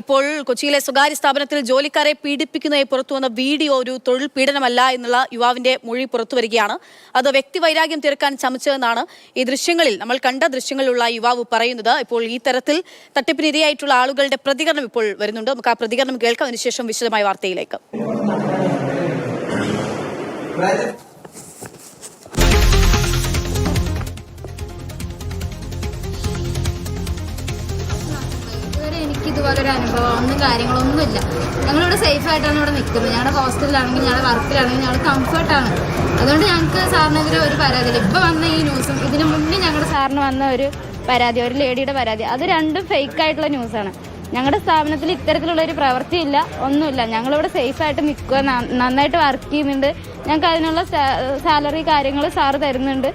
ഇപ്പോൾ കൊച്ചിയിലെ സ്വകാര്യ സ്ഥാപനത്തിൽ ജോലിക്കാരെ പീഡിപ്പിക്കുന്നതായി പുറത്തുവന്ന വീഡിയോ ഒരു തൊഴിൽ പീഡനമല്ല എന്നുള്ള യുവാവിന്റെ മൊഴി പുറത്തുവരികയാണ്. അത് വ്യക്തിവൈരാഗ്യം തീർക്കാൻ ശ്രമിച്ചതെന്നാണ് ഈ ദൃശ്യങ്ങളിൽ നമ്മൾ കണ്ട ദൃശ്യങ്ങളിലുള്ള യുവാവ് പറയുന്നത്. ഇപ്പോൾ ഈ തരത്തിൽ തട്ടിപ്പിനിരയായിട്ടുള്ള ആളുകളുടെ പ്രതികരണം ഇപ്പോൾ വരുന്നുണ്ട്. നമുക്ക് ആ പ്രതികരണം കേൾക്കാം. അതിനുശേഷം വിശദമായ വാർത്തയിലേക്ക്. ഇതുപോലൊരു അനുഭവം ഒന്നും കാര്യങ്ങളൊന്നുമില്ല. ഞങ്ങളിവിടെ സേഫായിട്ടാണ് ഇവിടെ നിൽക്കുന്നത്. ഞങ്ങളുടെ ഹോസ്റ്റലിലാണെങ്കിൽ ഞങ്ങളുടെ വർക്കിലാണെങ്കിൽ ഞങ്ങൾ കംഫർട്ടാണ്. അതുകൊണ്ട് ഞങ്ങൾക്ക് സാറിനെതിരെ ഒരു പരാതിയില്ല. ഇപ്പോൾ വന്ന ഈ ന്യൂസും ഇതിന് മുന്നേ ഞങ്ങളുടെ സാറിന് വന്ന ഒരു പരാതി, ഒരു ലേഡിയുടെ പരാതി, അത് രണ്ടും ഫേക്കായിട്ടുള്ള ന്യൂസാണ്. ഞങ്ങളുടെ സ്ഥാപനത്തിൽ ഇത്തരത്തിലുള്ളൊരു പ്രവൃത്തിയില്ല, ഒന്നുമില്ല. ഞങ്ങളിവിടെ സേഫായിട്ട് നിൽക്കുക, നന്നായിട്ട് വർക്ക് ചെയ്യുന്നുണ്ട്. ഞങ്ങൾക്ക് അതിനുള്ള സാലറി കാര്യങ്ങൾ സാറ് തരുന്നുണ്ട്.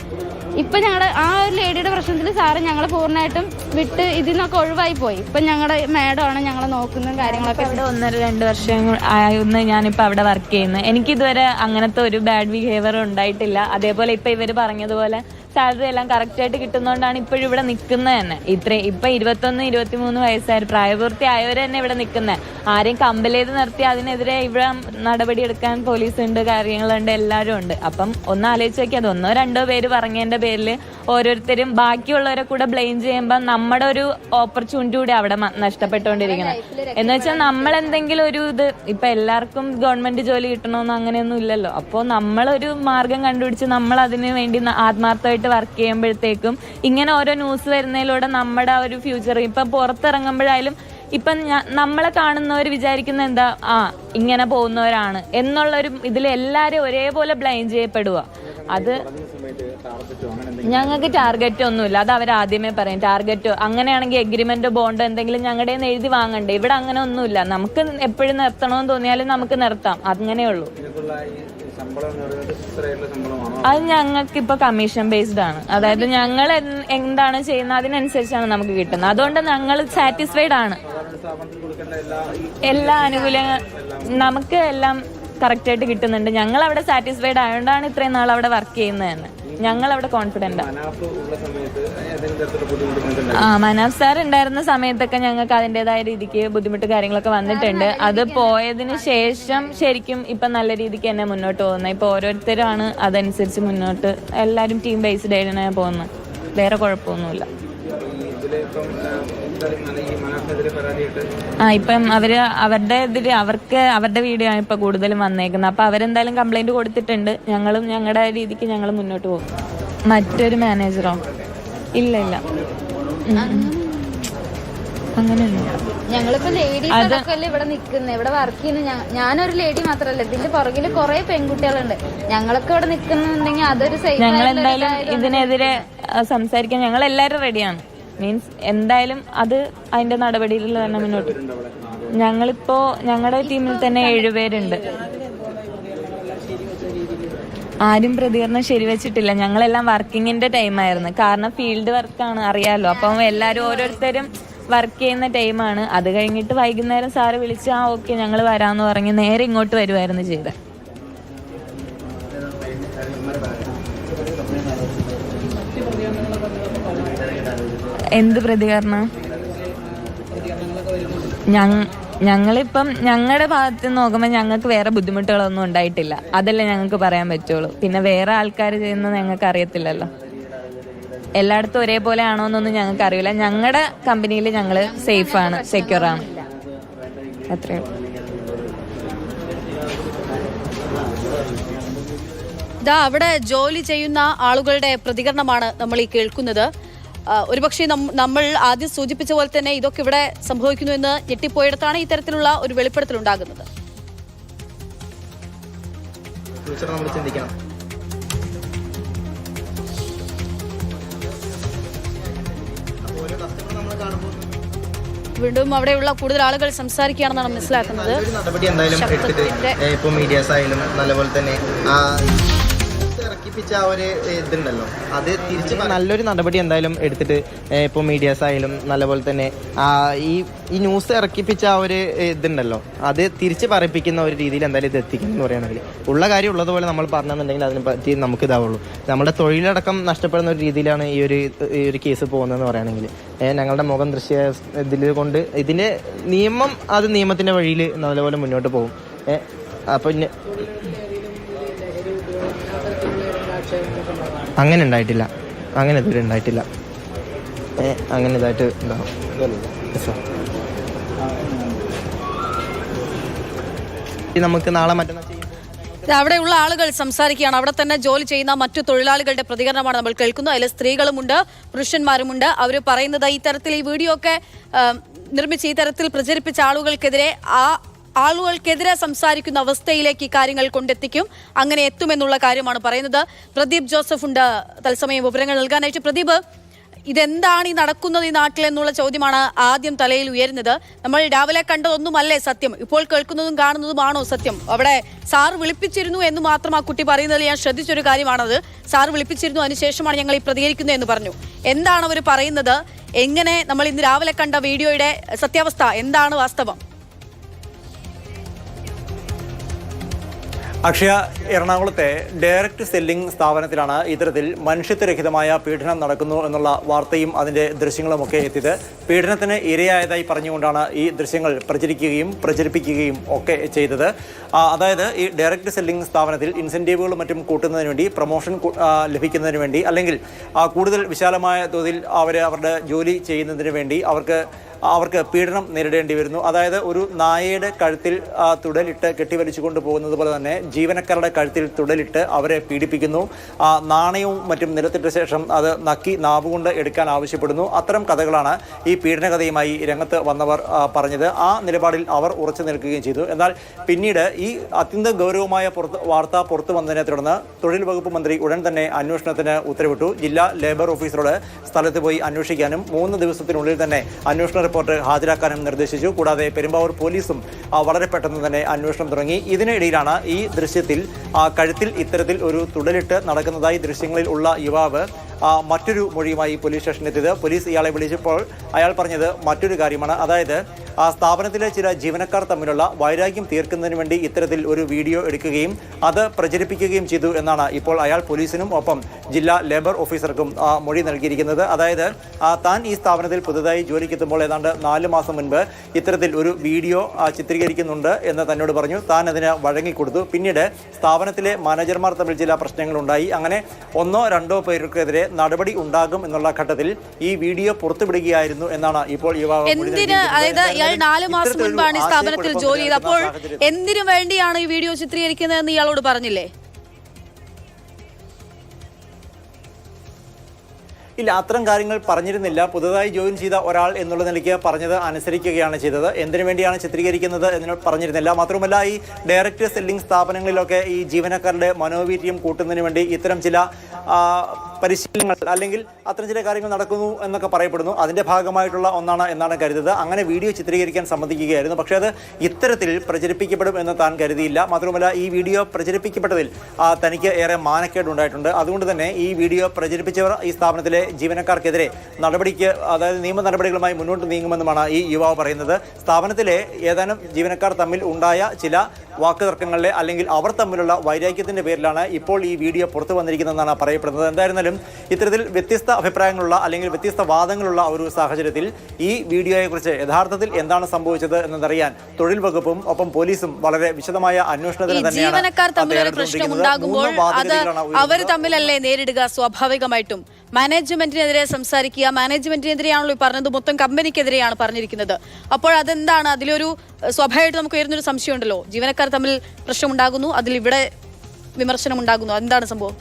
ഇപ്പം ഞങ്ങളുടെ ആ ഒരു ലേഡിയുടെ പ്രശ്നത്തിൽ സാറ് ഞങ്ങൾ പൂർണ്ണമായിട്ടും വിട്ട് ഇതിൽ നിന്നൊക്കെ ഒഴിവായി പോയി. ഇപ്പം ഞങ്ങളുടെ മാഡമാണ് ഞങ്ങളെ നോക്കുന്നതും കാര്യങ്ങളൊക്കെ. ഇവിടെ 1-2 വർഷം ആയിരുന്നു ഞാനിപ്പോൾ അവിടെ വർക്ക് ചെയ്യുന്നത്. എനിക്കിതുവരെ അങ്ങനത്തെ ഒരു ബാഡ് ബിഹേവിയർ ഉണ്ടായിട്ടില്ല. അതേപോലെ ഇപ്പം ഇവർ പറഞ്ഞതുപോലെ സാലറി എല്ലാം കറക്റ്റായിട്ട് കിട്ടുന്നതുകൊണ്ടാണ് ഇപ്പോഴും ഇവിടെ നിൽക്കുന്നത് തന്നെ. ഇപ്പം 21-23 വയസ്സായ പ്രായപൂർത്തി ആയവർ തന്നെ ഇവിടെ നിൽക്കുന്നത്. ആരെയും കമ്പൽ ചെയ്ത് നിർത്തി അതിനെതിരെ ഇവിടെ നടപടിയെടുക്കാൻ പോലീസുണ്ട്, കാര്യങ്ങളുണ്ട്, എല്ലാവരും ഉണ്ട്. അപ്പം ഒന്ന് ആലോചിച്ച് നോക്കി, അത് 1-2 പേര് പറഞ്ഞതിൻ്റെ പേരിൽ ഓരോരുത്തരും ബാക്കിയുള്ളവരെ കൂടെ ബ്ലെയിം ചെയ്യുമ്പോൾ നമ്മുടെ ഒരു ഓപ്പർച്യൂണിറ്റി കൂടി അവിടെ നഷ്ടപ്പെട്ടുകൊണ്ടിരിക്കണം. എന്ന് വെച്ചാൽ നമ്മളെന്തെങ്കിലും ഒരു ഇപ്പം എല്ലാവർക്കും ഗവൺമെന്റ് ജോലി കിട്ടണമെന്ന് അങ്ങനെയൊന്നും ഇല്ലല്ലോ. അപ്പോൾ നമ്മളൊരു മാർഗം കണ്ടുപിടിച്ച് നമ്മൾ അതിന് വേണ്ടി ആത്മാർത്ഥമായിട്ട് വർക്ക് ചെയ്യുമ്പോഴത്തേക്കും ഇങ്ങനെ ഓരോ ന്യൂസ് വരുന്നതിലൂടെ നമ്മുടെ ഒരു ഫ്യൂച്ചർ ഇപ്പം പുറത്തിറങ്ങുമ്പോഴായാലും ഇപ്പം നമ്മളെ കാണുന്നവർ വിചാരിക്കുന്ന എന്താ, ഇങ്ങനെ പോകുന്നവരാണ് എന്നുള്ളൊരു ഇതിൽ എല്ലാവരും ഒരേപോലെ ബ്ലെയിം ചെയ്യപ്പെടുക. അത് ഞങ്ങൾക്ക് ടാർഗറ്റ് ഒന്നുമില്ല. അത് അവരാദ്യമേ പറയും. ടാർഗറ്റോ അങ്ങനെയാണെങ്കിൽ എഗ്രിമെന്റോ ബോണ്ടോ എന്തെങ്കിലും ഞങ്ങളുടെ നിന്ന് എഴുതി വാങ്ങണ്ടേ. ഇവിടെ അങ്ങനെ ഒന്നുമില്ല. നമുക്ക് എപ്പോഴും നിർത്തണമെന്ന് തോന്നിയാലും നമുക്ക് നിർത്താം, അങ്ങനെയുള്ളൂ. അത് ഞങ്ങൾക്ക് ഇപ്പൊ കമ്മീഷൻ ബേസ്ഡ് ആണ്. അതായത് ഞങ്ങൾ എന്താണ് ചെയ്യുന്നത് അതിനനുസരിച്ചാണ് നമുക്ക് കിട്ടുന്നത്. അതുകൊണ്ട് ഞങ്ങൾ സാറ്റിസ്ഫൈഡ് ആണ്. എല്ലാ ആനുകൂല്യങ്ങളും നമുക്ക് എല്ലാം കറക്റ്റായിട്ട് കിട്ടുന്നുണ്ട്. ഞങ്ങൾ അവിടെ സാറ്റിസ്ഫൈഡ് ആയതുകൊണ്ടാണ് ഇത്രയും നാൾ അവിടെ വർക്ക് ചെയ്യുന്നത് തന്നെ. ഞങ്ങൾ അവിടെ കോൺഫിഡന്റ് ആണ്. മനാഫ് സാർ ഉണ്ടായിരുന്ന സമയത്തൊക്കെ ഞങ്ങൾക്ക് അതിൻ്റെതായ രീതിക്ക് ബുദ്ധിമുട്ട് കാര്യങ്ങളൊക്കെ വന്നിട്ടുണ്ട്. അത് പോയതിന് ശേഷം ശരിക്കും ഇപ്പൊ നല്ല രീതിക്ക് തന്നെ മുന്നോട്ട് പോകുന്നത്. ഇപ്പൊ ഓരോരുത്തരാണ് അതനുസരിച്ച് മുന്നോട്ട് എല്ലാവരും ടീം ബേസ്ഡ് ആയിട്ടാണ് പോകുന്നത്. വേറെ കുഴപ്പമൊന്നുമില്ല. ഇപ്പം അവരുടെ വീഡിയോ ആണ് ഇപ്പൊ കൂടുതലും വന്നേക്കുന്നത്. അപ്പൊ അവരെന്തായാലും കംപ്ലൈന്റ് കൊടുത്തിട്ടുണ്ട്. ഞങ്ങളും ഞങ്ങളുടെ രീതിക്ക് ഞങ്ങൾ മുന്നോട്ട് പോകും. മറ്റൊരു മാനേജറോ? ഇല്ല അങ്ങനെയൊന്നും. ഞങ്ങളിപ്പോ ലേഡീസ് ഇവിടെ നിൽക്കുന്നത്, ഇവിടെ വർക്ക് ചെയ്യുന്ന ഞാനൊരു ലേഡി മാത്രമല്ല, ഇതിന്റെ പുറകില് കുറെ പെൺകുട്ടികളുണ്ട്. ഞങ്ങളൊക്കെ ഇവിടെ നിൽക്കുന്നുണ്ടെങ്കിൽ അതൊരു ഞങ്ങൾ എന്തായാലും ഇതിനെതിരെ സംസാരിക്കാൻ ഞങ്ങൾ എല്ലാവരും റെഡിയാണ്. മീൻസ് എന്തായാലും അത് അതിന്റെ നടപടിയിൽ തന്നെ മുന്നോട്ട്. ഞങ്ങളിപ്പോ ഞങ്ങളുടെ ടീമിൽ തന്നെ 7 പേരുണ്ട്. ആരും പ്രതികരണം ശരിവെച്ചിട്ടില്ല. ഞങ്ങളെല്ലാം വർക്കിങ്ങിന്റെ ടൈമായിരുന്നു. കാരണം ഫീൽഡ് വർക്കാണ്, അറിയാലോ. അപ്പം എല്ലാവരും ഓരോരുത്തരും വർക്ക് ചെയ്യുന്ന ടൈമാണ്. അത് കഴിഞ്ഞിട്ട് വൈകുന്നേരം സാറ് വിളിച്ച് ഓക്കെ ഞങ്ങൾ വരാമെന്ന് പറഞ്ഞ് നേരെ ഇങ്ങോട്ട് വരുമായിരുന്നു ചെയ്തത്. എന്ത് പ്രതികരണം? ഞങ്ങളിപ്പം ഞങ്ങളുടെ ഭാഗത്ത് നോക്കുമ്പോൾ ഞങ്ങൾക്ക് വേറെ ബുദ്ധിമുട്ടുകളൊന്നും ഉണ്ടായിട്ടില്ല. അതല്ലേ ഞങ്ങൾക്ക് പറയാൻ പറ്റുള്ളൂ. പിന്നെ വേറെ ആൾക്കാർ ചെയ്യുന്നത് ഞങ്ങൾക്ക് അറിയത്തില്ലല്ലോ. എല്ലായിടത്തും ഒരേപോലെ ആണോ എന്നൊന്നും ഞങ്ങൾക്ക് അറിയില്ല. ഞങ്ങളുടെ കമ്പനിയിൽ ഞങ്ങൾ സേഫാണ്, സെക്യൂറാണ്. അത്രയേ ഉള്ളൂ. അവിടെ ജോലി ചെയ്യുന്ന ആളുകളുടെ പ്രതികരണമാണ് നമ്മൾ ഈ കേൾക്കുന്നത്. ഒരുപക്ഷെ നമ്മൾ ആദ്യം സൂചിപ്പിച്ച പോലെ തന്നെ ഇതൊക്കെ ഇവിടെ സംഭവിക്കുന്നു എന്ന് ഞെട്ടിപ്പോയിടത്താണ് ഇത്തരത്തിലുള്ള ഒരു വെളിപ്പെടുത്തൽ ഉണ്ടാകുന്നത്. വീണ്ടും അവിടെയുള്ള കൂടുതൽ ആളുകൾ സംസാരിക്കുകയാണെന്നാണ് മനസ്സിലാക്കുന്നത്. നടപടി എന്തായാലും എടുത്തിട്ട് ഇപ്പൊ മീഡിയാസ് ആയാലും നല്ലപോലെ തന്നെ ഇറക്കിപ്പിച്ച ആ ഒരു ഇതുണ്ടല്ലോ, അത് തിരിച്ച് നല്ലൊരു നടപടി എന്തായാലും എടുത്തിട്ട് ഇപ്പോൾ മീഡിയാസ് ആയാലും നല്ലപോലെ തന്നെ ഈ ന്യൂസ് ഇറക്കിപ്പിച്ച ആ ഒരു ഇതുണ്ടല്ലോ, അത് തിരിച്ച് പറയിപ്പിക്കുന്ന ഒരു രീതിയിൽ എന്തായാലും ഇത് എത്തിക്കണം എന്ന് പറയുകയാണെങ്കിൽ, ഉള്ള കാര്യം ഉള്ളതുപോലെ നമ്മൾ പറഞ്ഞെന്നുണ്ടെങ്കിൽ അതിനെ പറ്റി നമുക്ക് ഇതാവുള്ളൂ. നമ്മുടെ തൊഴിലടക്കം നഷ്ടപ്പെടുന്ന ഒരു രീതിയിലാണ് ഈ ഒരു കേസ് പോകുന്നതെന്ന് പറയുകയാണെങ്കിൽ, ഞങ്ങളുടെ മുഖം ദൃശ്യ ഇതിൽ കൊണ്ട് ഇതിൻ്റെ നിയമം അത് നിയമത്തിൻ്റെ വഴിയിൽ നല്ലപോലെ മുന്നോട്ട് പോകും. അപ്പം അങ്ങനെ ഉണ്ടായിട്ടില്ല, അങ്ങനെ ഇതുവരെ ഉണ്ടായിട്ടില്ല. അങ്ങനെ ഇതായിട്ട് ഉണ്ടാവും. നമുക്ക് നാളെ മറ്റന്നാൾ അവിടെയുള്ള ആളുകൾ സംസാരിക്കുകയാണ്. അവിടെ തന്നെ ജോലി ചെയ്യുന്ന മറ്റു തൊഴിലാളികളുടെ പ്രതികരണമാണ് നമ്മൾ കേൾക്കുന്നത്. അതിൽ സ്ത്രീകളുമുണ്ട്, പുരുഷന്മാരുമുണ്ട്. അവർ പറയുന്നത് ഈ തരത്തിൽ ഈ വീഡിയോ ഒക്കെ നിർമ്മിച്ച് ഈ തരത്തിൽ പ്രചരിപ്പിച്ച ആളുകൾക്കെതിരെ സംസാരിക്കുന്ന അവസ്ഥയിലേക്ക് ഈ കാര്യങ്ങൾ കൊണ്ടെത്തിക്കും, അങ്ങനെ എത്തുമെന്നുള്ള കാര്യമാണ് പറയുന്നത്. പ്രദീപ് ജോസഫ് ഉണ്ട് തത്സമയം വിവരങ്ങൾ നൽകാനായിട്ട്. പ്രദീപ്, ഇതെന്താണ് ഈ നടക്കുന്നത് ഈ നാട്ടിൽ എന്നുള്ള ചോദ്യമാണ് ആദ്യം തലയിൽ ഉയരുന്നത്. നമ്മൾ രാവിലെ കണ്ടതൊന്നുമല്ലേ സത്യം, ഇപ്പോൾ കേൾക്കുന്നതും കാണുന്നതുമാണോ സത്യം? അവിടെ സാർ വിളിപ്പിച്ചിരുന്നു എന്ന് മാത്രം ആ കുട്ടി പറയുന്നതിൽ ഞാൻ ശ്രദ്ധിച്ചൊരു കാര്യമാണത്. സാർ വിളിപ്പിച്ചിരുന്നു, അതിനുശേഷമാണ് ഞങ്ങൾ ഈ പ്രതികരിക്കുന്നത് എന്ന് പറഞ്ഞു. എന്താണ് അവർ പറയുന്നത്? എങ്ങനെ നമ്മൾ ഇന്ന് രാവിലെ കണ്ട വീഡിയോയുടെ സത്യാവസ്ഥ എന്താണ് വാസ്തവം? അക്ഷയ, എറണാകുളത്തെ ഡയറക്റ്റ് സെല്ലിംഗ് സ്ഥാപനത്തിലാണ് ഇത്തരത്തിൽ മനുഷ്യത്വരഹിതമായ പീഡനം നടക്കുന്നു എന്നുള്ള വാർത്തയും അതിൻ്റെ ദൃശ്യങ്ങളുമൊക്കെ എത്തിയത്. പീഡനത്തിന് ഇരയായതായി പറഞ്ഞുകൊണ്ടാണ് ഈ ദൃശ്യങ്ങൾ പ്രചരിപ്പിക്കുകയും ഒക്കെ ചെയ്തത്. അതായത് ഈ ഡയറക്റ്റ് സെല്ലിംഗ് സ്ഥാപനത്തിൽ ഇൻസെൻറ്റീവുകളും മറ്റും കൂട്ടുന്നതിന് വേണ്ടി, പ്രൊമോഷൻ ലഭിക്കുന്നതിന് വേണ്ടി, അല്ലെങ്കിൽ കൂടുതൽ വിശാലമായ തോതിൽ അവരുടെ ജോലി ചെയ്യുന്നതിന് വേണ്ടി അവർക്ക് പീഡനം നേരിടേണ്ടി വരുന്നു. അതായത് ഒരു നായയുടെ കഴുത്തിൽ തുടലിട്ട് കെട്ടിവലിച്ചു കൊണ്ടുപോകുന്നത് പോലെ തന്നെ ജീവനക്കാരുടെ കഴുത്തിൽ തുടലിട്ട് അവരെ പീഡിപ്പിക്കുന്നു. നാണയവും മറ്റും നിലത്തിട്ട ശേഷം അത് നക്കി നാവുകൊണ്ട് എടുക്കാൻ ആവശ്യപ്പെടുന്നു. അത്തരം കഥകളാണ് ഈ പീഡനകഥയുമായി രംഗത്ത് വന്നവർ പറഞ്ഞത്. ആ നിലപാടിൽ അവർ ഉറച്ചു നിൽക്കുകയും ചെയ്തു. എന്നാൽ പിന്നീട് ഈ അത്യന്തം ഗൗരവമായ വാർത്ത പുറത്തു വന്നതിനെ തുടർന്ന് തൊഴിൽ വകുപ്പ് മന്ത്രി ഉടൻ തന്നെ അന്വേഷണത്തിന് ഉത്തരവിട്ടു. ജില്ലാ ലേബർ ഓഫീസറോട് സ്ഥലത്ത് പോയി അന്വേഷിക്കാനും 3 ദിവസത്തിനുള്ളിൽ തന്നെ അന്വേഷണ റിപ്പോർട്ട് ഹാജരാക്കാനും നിർദ്ദേശിച്ചു. കൂടാതെ പെരുമ്പാവൂർ പോലീസും വളരെ പെട്ടെന്ന് തന്നെ അന്വേഷണം തുടങ്ങി. ഇതിനിടയിലാണ് ഈ ദൃശ്യത്തിൽ കഴുത്തിൽ ഇത്തരത്തിൽ ഒരു തുടലിട്ട് നടക്കുന്നതായി ദൃശ്യങ്ങളിൽ ഉള്ള യുവാവ് മറ്റൊരു മൊഴിയുമായി പോലീസ് സ്റ്റേഷനിലെത്തിയത്. പോലീസ് ഇയാളെ വിളിച്ചപ്പോൾ അയാൾ പറഞ്ഞത് മറ്റൊരു കാര്യമാണ്. അതായത് സ്ഥാപനത്തിലെ ചില ജീവനക്കാർ തമ്മിലുള്ള വൈരാഗ്യം തീർക്കുന്നതിന് വേണ്ടി ഇത്തരത്തിൽ ഒരു വീഡിയോ എടുക്കുകയും അത് പ്രചരിപ്പിക്കുകയും ചെയ്തു എന്നാണ് ഇപ്പോൾ അയാൾ പോലീസിനും ഒപ്പം ജില്ലാ ലേബർ ഓഫീസർക്കും മൊഴി നൽകിയിരിക്കുന്നത്. അതായത് താൻ ഈ സ്ഥാപനത്തിൽ പുതുതായി ജോലിക്കെത്തുമ്പോൾ ഏതാണ്ട് 4 മാസം മുൻപ് ഇത്തരത്തിൽ ഒരു വീഡിയോ ചിത്രീകരിക്കുന്നുണ്ട് എന്ന് തന്നോട് പറഞ്ഞു. താൻ അതിന് വഴങ്ങിക്കൊടുത്തു. പിന്നീട് സ്ഥാപനത്തിലെ മാനേജർമാർ തമ്മിൽ ചില പ്രശ്നങ്ങളുണ്ടായി. അങ്ങനെ 1-2 പേർക്കെതിരെ നടപടി ഉണ്ടാകും എന്നുള്ള ഘട്ടത്തിൽ ഈ വീഡിയോ പുറത്തുവിടുകയായിരുന്നു എന്നാണ് ഇപ്പോൾ യുവാവ്. അതായത് ഇയാൾ 4 മാസം മുൻപാണ് ഈ സ്ഥാപനത്തിൽ ജോലി ചെയ്തത്. അപ്പോൾ എന്തിനു വേണ്ടിയാണ് ഈ വീഡിയോ ചിത്രീകരിക്കുന്നതെന്ന് ഇയാളോട് പറഞ്ഞില്ലേ? ഇല്ല, അത്തരം കാര്യങ്ങൾ പറഞ്ഞിരുന്നില്ല. പുതുതായി ജോയിൻ ചെയ്ത ഒരാൾ എന്നുള്ള നിലയ്ക്ക് പറഞ്ഞത് അനുസരിക്കുകയാണ് ചെയ്തത്. എന്തിനു വേണ്ടിയാണ് ചിത്രീകരിക്കുന്നത് എന്ന് പറഞ്ഞിരുന്നില്ല. മാത്രമല്ല, ഈ ഡയറക്റ്റ് സെല്ലിംഗ് സ്ഥാപനങ്ങളിലൊക്കെ ഈ ജീവനക്കാരുടെ മനോവീര്യം കൂട്ടുന്നതിന് വേണ്ടി ഇത്തരം ചില പരിശീലനങ്ങൾ അല്ലെങ്കിൽ അത്തരം ചില കാര്യങ്ങൾ നടക്കുന്നു എന്നൊക്കെ പറയപ്പെടുന്നു. അതിൻ്റെ ഭാഗമായിട്ടുള്ള ഒന്നാണ് എന്നാണ് കരുതുന്നത്. അങ്ങനെ വീഡിയോ ചിത്രീകരിക്കാൻ സമ്മതിക്കുകയായിരുന്നു. പക്ഷേ അത് ഇത്തരത്തിൽ പ്രചരിപ്പിക്കപ്പെടും എന്ന് താൻ കരുതിയില്ല. മാത്രമല്ല, ഈ വീഡിയോ പ്രചരിപ്പിക്കപ്പെട്ടതിൽ തനിക്ക് ഏറെ മാനക്കേടുണ്ടായിട്ടുണ്ട്. അതുകൊണ്ട് തന്നെ ഈ വീഡിയോ പ്രചരിപ്പിച്ചവർ ഈ സ്ഥാപനത്തിലെ ജീവനക്കാർക്കെതിരെ അതായത് നിയമ നടപടികളുമായി മുന്നോട്ട് നീങ്ങുമെന്നുമാണ് ഈ യുവാവ് പറയുന്നത്. സ്ഥാപനത്തിലെ ഏതാനും ജീവനക്കാർ തമ്മിൽ ഉണ്ടായ ചില വാക്കുതർക്കങ്ങളിലെ അല്ലെങ്കിൽ അവർ തമ്മിലുള്ള വൈരാഗ്യത്തിന്റെ പേരിലാണ് ഇപ്പോൾ ഈ വീഡിയോ പുറത്തു വന്നിരിക്കുന്നതെന്നാണ് പറയപ്പെടുന്നത്. എന്തായിരുന്നാലും ഇത്തരത്തിൽ വ്യത്യസ്ത അഭിപ്രായങ്ങളുള്ള അല്ലെങ്കിൽ വ്യത്യസ്ത വാദങ്ങളുള്ള ഒരു സാഹചര്യത്തിൽ ഈ വീഡിയോയെക്കുറിച്ച് യഥാർത്ഥത്തിൽ എന്താണ് സംഭവിച്ചത് എന്നറിയാൻ തൊഴിൽ വകുപ്പും ഒപ്പം പോലീസും വളരെ വിശദമായ അന്വേഷണത്തിന് ജീവനക്കാർ തമ്മിലൊരു പ്രശ്നം ഉണ്ടാകുമ്പോൾ അത് അവർ തമ്മിലല്ലേ നേരിടുക? സ്വാഭാവികമായിട്ടും മാനേജ്മെന്റിനെതിരെ സംസാരിക്കുക, മാനേജ്മെന്റിനെതിരെയാണല്ലോ പറഞ്ഞത്, മൊത്തം കമ്പനിക്കെതിരെയാണ് പറഞ്ഞിരിക്കുന്നത്. അപ്പോൾ അതെന്താണ്? അതിലൊരു സ്വാഭാവികമായിട്ട് നമുക്ക് ഉയർന്നൊരു സംശയമുണ്ടല്ലോ. ജീവനക്കാർ തമ്മിൽ പ്രശ്നമുണ്ടാകുന്നു, അതിൽ ഇവിടെ വിമർശനം ഉണ്ടാകുന്നു, എന്താണ് സംഭവം?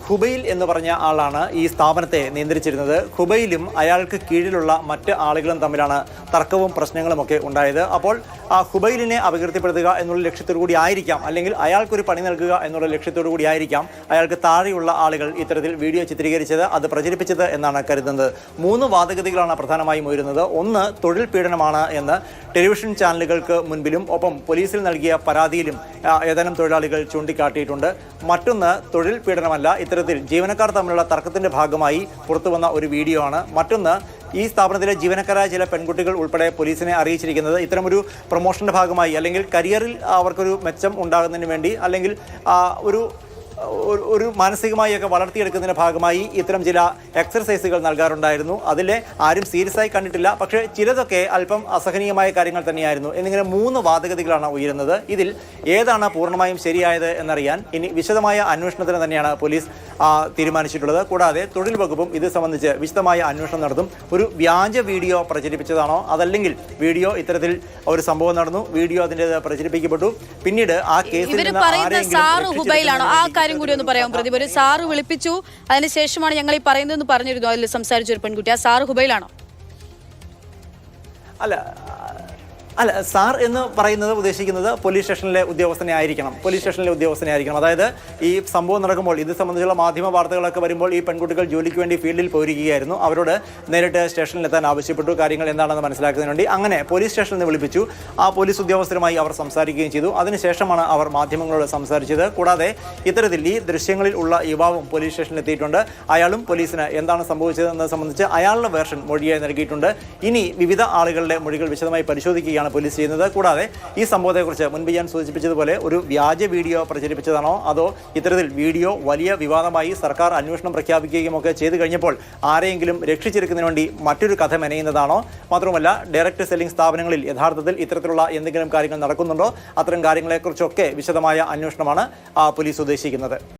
ഹുബൈൽ എന്ന് പറഞ്ഞ ആളാണ് ഈ സ്ഥാപനത്തെ നിയന്ത്രിച്ചിരുന്നത്. ഹുബൈലും അയാൾക്ക് കീഴിലുള്ള മറ്റ് ആളുകളും തമ്മിലാണ് തർക്കവും പ്രശ്നങ്ങളുമൊക്കെ ഉണ്ടായത്. അപ്പോൾ ആ ഹുബൈലിനെ അപകീർത്തിപ്പെടുത്തുക എന്നുള്ള ലക്ഷ്യത്തോടു കൂടി ആയിരിക്കാം, അല്ലെങ്കിൽ അയാൾക്കൊരു പണി നൽകുക എന്നുള്ള ലക്ഷ്യത്തോടു കൂടി ആയിരിക്കാം അയാൾക്ക് താഴെയുള്ള ആളുകൾ ഇത്തരത്തിൽ വീഡിയോ ചിത്രീകരിച്ചത്, അത് പ്രചരിപ്പിച്ചത് എന്നാണ് കരുതുന്നത്. 3 വാദഗതികളാണ് പ്രധാനമായും ഉയരുന്നത്. ഒന്ന്, തൊഴിൽ പീഡനമാണ് എന്ന് ടെലിവിഷൻ ചാനലുകൾക്ക് മുൻപിലും ഒപ്പം പോലീസിൽ നൽകിയ പരാതിയിലും ഏതാനും തൊഴിലാളികൾ ചൂണ്ടിക്കാട്ടിയിട്ടുണ്ട്. മറ്റൊന്ന്, തൊഴിൽ പീഡനമല്ല, ഇത്തരത്തിൽ ജീവനക്കാർ തമ്മിലുള്ള തർക്കത്തിന്റെ ഭാഗമായി പുറത്തു വന്ന ഒരു വീഡിയോ ആണ്. മറ്റൊന്ന്, ഈ സ്ഥാപനത്തിലെ ജീവനക്കാരായ ചില പെൺകുട്ടികൾ ഉൾപ്പെടെ പോലീസിനെ അറിയിച്ചിരിക്കുന്നത് ഇത്തരമൊരു പ്രൊമോഷന്റെ ഭാഗമായി, അല്ലെങ്കിൽ കരിയറിൽ അവർക്കൊരു മെച്ചം ഉണ്ടാകുന്നതിന് വേണ്ടി, അല്ലെങ്കിൽ ഒരു മാനസികമായൊക്കെ വളർത്തിയെടുക്കുന്നതിന്റെ ഭാഗമായി ഇത്തരം ചില എക്സർസൈസുകൾ നൽകാറുണ്ടായിരുന്നു. അതിലെ ആരും സീരിയസ് ആയി കണ്ടിട്ടില്ല, പക്ഷേ ചിലതൊക്കെ അല്പം അസഹനീയമായ കാര്യങ്ങൾ തന്നെയായിരുന്നു എന്നിങ്ങനെ 3 വാദഗതികളാണ് ഉയരുന്നത്. ഇതിൽ ഏതാണ് പൂർണ്ണമായും ശരിയായത് എന്നറിയാൻ ഇനി വിശദമായ അന്വേഷണത്തിന് തന്നെയാണ് പോലീസ് തീരുമാനിച്ചിട്ടുള്ളത്. കൂടാതെ തൊഴിൽ വകുപ്പും ഇത് സംബന്ധിച്ച് വിശദമായ അന്വേഷണം നടത്തും. ഒരു വ്യാജ വീഡിയോ പ്രചരിപ്പിച്ചതാണോ, അതല്ലെങ്കിൽ വീഡിയോ ഇത്തരത്തിൽ ഒരു സംഭവം നടന്നു, വീഡിയോ അതിൻ്റെത് പ്രചരിപ്പിക്കപ്പെട്ടു, പിന്നീട് ആ കേസിൽ കാര്യം കൂടി ഒന്ന് പറയാം പ്രതിഭ. ഒരു സാറ് വിളിപ്പിച്ചു, അതിനുശേഷമാണ് ഞങ്ങൾ ഈ പറയുന്നതെന്ന് പറഞ്ഞിരുന്നു അതിൽ സംസാരിച്ച ഒരു പെൺകുട്ടി. ആ സാറ് ഹുബൈലാണോ? അല്ല, സാർ എന്ന് പറയുന്നത് ഉദ്ദേശിക്കുന്നത് പോലീസ് സ്റ്റേഷനിലെ ഉദ്യോഗസ്ഥനെ ആയിരിക്കണം. അതായത് ഈ സംഭവം നടക്കുമ്പോൾ ഇത് സംബന്ധിച്ചുള്ള മാധ്യമ വാർത്തകളൊക്കെ വരുമ്പോൾ ഈ പെൺകുട്ടികൾ ജോലിക്ക് വേണ്ടി ഫീൽഡിൽ പോയിരിക്കുകയായിരുന്നു. അവരോട് നേരിട്ട് സ്റ്റേഷനിലെത്താൻ ആവശ്യപ്പെട്ടു, കാര്യങ്ങൾ എന്താണെന്ന് മനസ്സിലാക്കുന്നതിന് വേണ്ടി. അങ്ങനെ പോലീസ് സ്റ്റേഷനിൽ നിന്ന് വിളിപ്പിച്ചു. ആ പോലീസ് ഉദ്യോഗസ്ഥരുമായി അവർ സംസാരിക്കുകയും ചെയ്തു. അതിനുശേഷമാണ് അവർ മാധ്യമങ്ങളോട് സംസാരിച്ചത്. കൂടാതെ ഇത്തരത്തിൽ ഈ ദൃശ്യങ്ങളിൽ ഉള്ള യുവാവും പോലീസ് സ്റ്റേഷനിൽ എത്തിയിട്ടുണ്ട്. അയാളും പോലീസിന് എന്താണ് സംഭവിച്ചതെന്നത് സംബന്ധിച്ച് അയാളുടെ വേർഷൻ മൊഴിയായി നൽകിയിട്ടുണ്ട്. ഇനി വിവിധ ആളുകളുടെ മൊഴികൾ വിശദമായി പരിശോധിക്കുകയാണ് പോലീസ് ചെയ്യുന്നത്. കൂടാതെ ഈ സംഭവത്തെക്കുറിച്ച് മുൻപ് ഞാൻ സൂചിപ്പിച്ചതുപോലെ ഒരു വ്യാജ വീഡിയോ പ്രചരിപ്പിച്ചതാണോ, അതോ ഇത്തരത്തിൽ വീഡിയോ വലിയ വിവാദമായി സർക്കാർ അന്വേഷണം പ്രഖ്യാപിക്കുകയും ഒക്കെ ചെയ്തു കഴിഞ്ഞപ്പോൾ ആരെയെങ്കിലും രക്ഷിച്ചെടുക്കുന്നതിന് വേണ്ടി മറ്റൊരു കഥ മെനയുന്നതാണോ? മാത്രമല്ല, ഡയറക്റ്റ് സെല്ലിംഗ് സ്ഥാപനങ്ങളിൽ യഥാർത്ഥത്തിൽ ഇത്തരത്തിലുള്ള എന്തെങ്കിലും കാര്യങ്ങൾ നടക്കുന്നുണ്ടോ? അത്തരം കാര്യങ്ങളെക്കുറിച്ചൊക്കെ വിശദമായ അന്വേഷണമാണ് പോലീസ് ഉദ്ദേശിക്കുന്നത്.